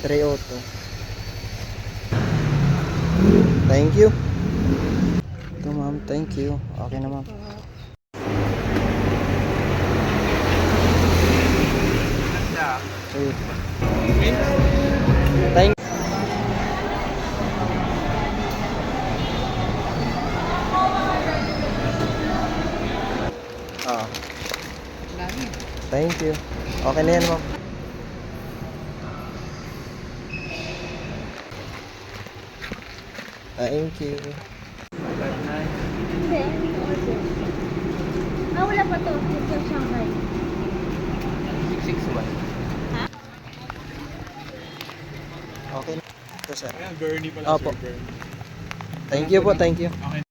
302. Thank you. Ito ma'am, thank you. Okay na ma'am. Thank Ah. Thank you. Okay na yan ma'am. Thank you. Hindi, hindi ko order. Ah, wala pa to. Ito Shanghai. 661. Okay na. Ito sir. Ayan, Bernie pala, Opo. Sir Bernie. Thank you po, thank you. Okay.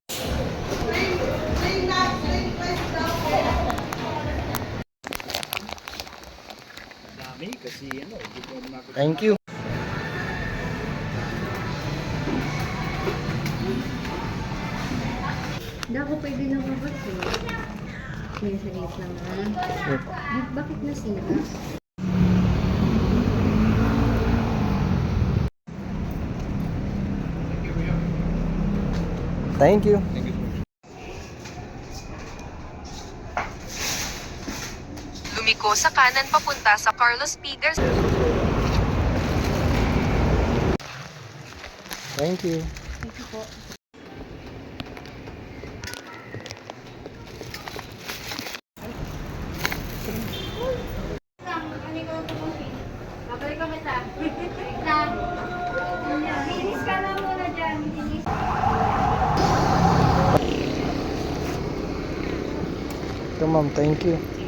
Dami kasi ano, hindi ko makakita. Thank you. Hindi ako pwede nang mabot eh. May saglit lang na. Bakit na sila? Thank you. Thank you, sir. Lumiko sa kanan papunta sa Carlos Peters. Thank you. Thank you po. Babalik kami ta. Binis ka lang muna dyan. Binis. Ito ma'am, thank you.